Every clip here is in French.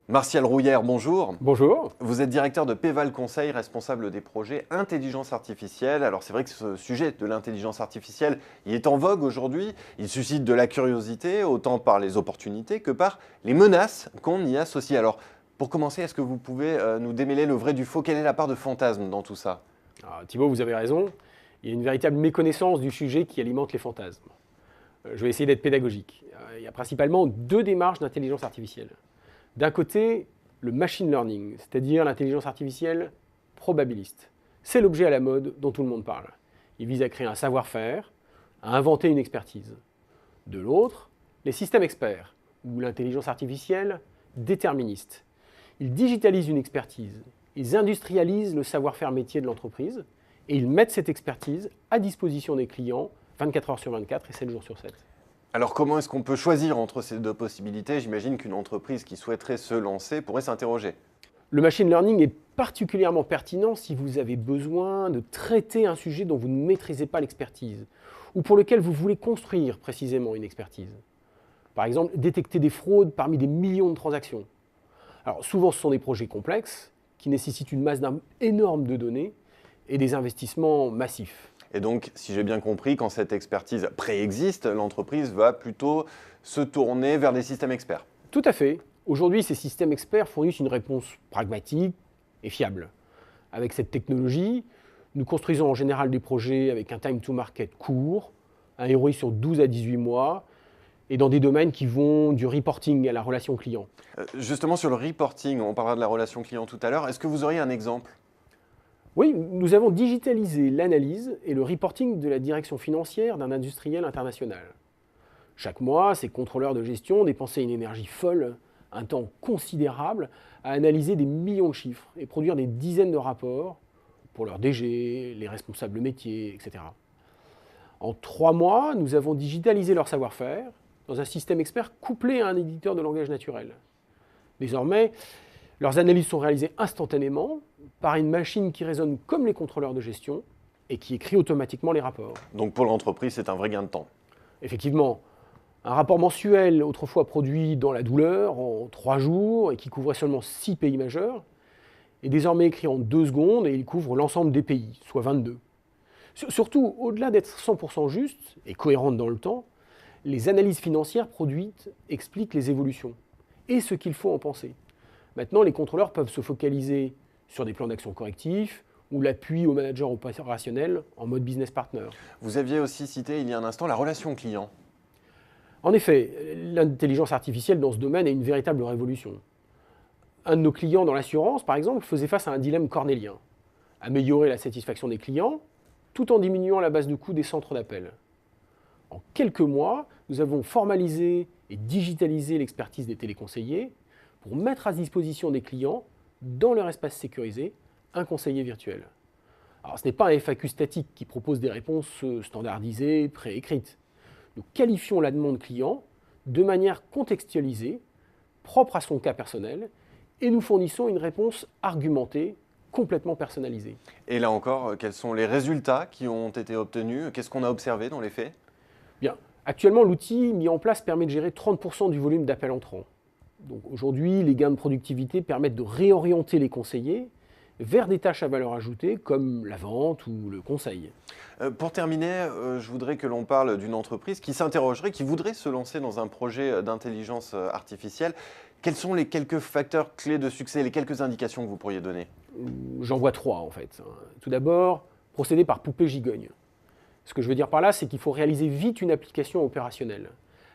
Martial Rouillère, bonjour. Bonjour. Vous êtes directeur de Péval Conseil, responsable des projets intelligence artificielle. Alors c'est vrai que ce sujet de l'intelligence artificielle, il est en vogue aujourd'hui. Il suscite de la curiosité, autant par les opportunités que par les menaces qu'on y associe. Alors pour commencer, est-ce que vous pouvez nous démêler le vrai du faux? Quelle est la part de fantasme dans tout ça? Thibaut, vous avez raison. Il y a une véritable méconnaissance du sujet qui alimente les fantasmes. Je vais essayer d'être pédagogique. Il y a principalement deux démarches d'intelligence artificielle. D'un côté, le machine learning, c'est-à-dire l'intelligence artificielle probabiliste. C'est l'objet à la mode dont tout le monde parle. Il vise à créer un savoir-faire, à inventer une expertise. De l'autre, les systèmes experts, ou l'intelligence artificielle déterministe. Ils digitalisent une expertise, ils industrialisent le savoir-faire métier de l'entreprise et ils mettent cette expertise à disposition des clients 24 heures sur 24 et 7 jours sur 7. Alors comment est-ce qu'on peut choisir entre ces deux possibilités? J'imagine qu'une entreprise qui souhaiterait se lancer pourrait s'interroger. Le machine learning est particulièrement pertinent si vous avez besoin de traiter un sujet dont vous ne maîtrisez pas l'expertise ou pour lequel vous voulez construire précisément une expertise. Par exemple, détecter des fraudes parmi des millions de transactions. Alors souvent, ce sont des projets complexes qui nécessitent une masse énorme de données et des investissements massifs. Et donc, si j'ai bien compris, quand cette expertise préexiste, l'entreprise va plutôt se tourner vers des systèmes experts. Tout à fait. Aujourd'hui, ces systèmes experts fournissent une réponse pragmatique et fiable. Avec cette technologie, nous construisons en général des projets avec un time to market court, un ROI sur 12 à 18 mois, et dans des domaines qui vont du reporting à la relation client. Justement, sur le reporting, on parlera de la relation client tout à l'heure. Est-ce que vous auriez un exemple? Oui, nous avons digitalisé l'analyse et le reporting de la direction financière d'un industriel international. Chaque mois, ces contrôleurs de gestion dépensaient une énergie folle, un temps considérable, à analyser des millions de chiffres et produire des dizaines de rapports pour leurs DG, les responsables métiers, etc. En 3 mois, nous avons digitalisé leur savoir-faire dans un système expert couplé à un éditeur de langage naturel. Désormais, leurs analyses sont réalisées instantanément par une machine qui raisonne comme les contrôleurs de gestion et qui écrit automatiquement les rapports. Donc pour l'entreprise, c'est un vrai gain de temps. Effectivement, un rapport mensuel, autrefois produit dans la douleur, en 3 jours, et qui couvrait seulement 6 pays majeurs, est désormais écrit en 2 secondes et il couvre l'ensemble des pays, soit 22. Surtout, au-delà d'être 100% juste et cohérente dans le temps, les analyses financières produites expliquent les évolutions et ce qu'il faut en penser. Maintenant, les contrôleurs peuvent se focaliser sur des plans d'action correctifs ou l'appui au manager opérationnel en mode business partner. Vous aviez aussi cité il y a un instant la relation client. En effet, l'intelligence artificielle dans ce domaine est une véritable révolution. Un de nos clients dans l'assurance, par exemple, faisait face à un dilemme cornélien. Améliorer la satisfaction des clients tout en diminuant la base de coût des centres d'appel. En quelques mois, nous avons formalisé et digitalisé l'expertise des téléconseillers pour mettre à disposition des clients, dans leur espace sécurisé, un conseiller virtuel. Alors, ce n'est pas un FAQ statique qui propose des réponses standardisées, préécrites. Nous qualifions la demande client de manière contextualisée, propre à son cas personnel, et nous fournissons une réponse argumentée, complètement personnalisée. Et là encore, quels sont les résultats qui ont été obtenus? Qu'est-ce qu'on a observé dans les faits? Bien. Actuellement, l'outil mis en place permet de gérer 30% du volume d'appels entrants. Donc aujourd'hui, les gains de productivité permettent de réorienter les conseillers vers des tâches à valeur ajoutée comme la vente ou le conseil. Pour terminer, je voudrais que l'on parle d'une entreprise qui s'interrogerait, qui voudrait se lancer dans un projet d'intelligence artificielle. Quels sont les quelques facteurs clés de succès, les quelques indications que vous pourriez donner? J'en vois 3 en fait. Tout d'abord, procéder par poupée-gigogne. Ce que je veux dire par là, c'est qu'il faut réaliser vite une application opérationnelle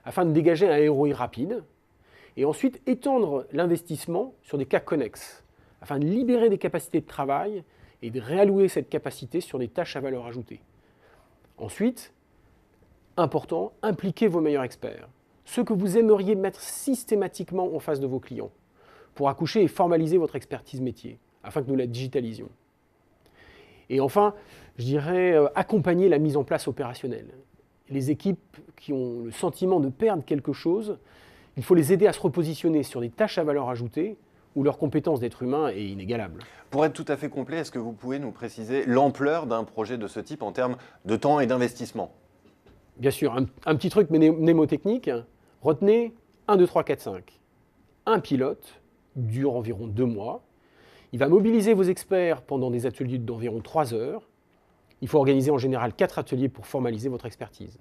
afin de dégager un ROI rapide et ensuite étendre l'investissement sur des cas connexes afin de libérer des capacités de travail et de réallouer cette capacité sur des tâches à valeur ajoutée. Ensuite, important, impliquez vos meilleurs experts, ceux que vous aimeriez mettre systématiquement en face de vos clients pour accoucher et formaliser votre expertise métier afin que nous la digitalisions. Et enfin, je dirais accompagner la mise en place opérationnelle. Les équipes qui ont le sentiment de perdre quelque chose, il faut les aider à se repositionner sur des tâches à valeur ajoutée où leur compétence d'être humain est inégalable. Pour être tout à fait complet, est-ce que vous pouvez nous préciser l'ampleur d'un projet de ce type en termes de temps et d'investissement? Bien sûr, un petit truc mnémotechnique, retenez 1, 2, 3, 4, 5. Un pilote, dure environ 2 mois. Il va mobiliser vos experts pendant des ateliers d'environ 3 heures. Il faut organiser en général 4 ateliers pour formaliser votre expertise.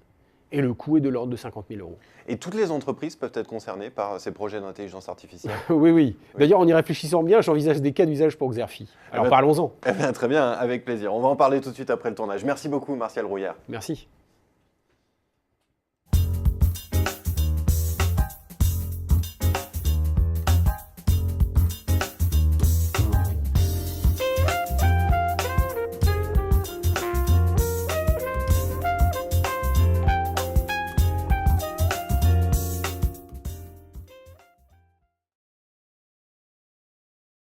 Et le coût est de l'ordre de 50 000 euros. Et toutes les entreprises peuvent être concernées par ces projets d'intelligence artificielle? Oui. D'ailleurs, en y réfléchissant bien, j'envisage des cas d'usage pour Xerfi. Alors parlons-en. Très bien, avec plaisir. On va en parler tout de suite après le tournage. Merci beaucoup, Martial Rouillard. Merci.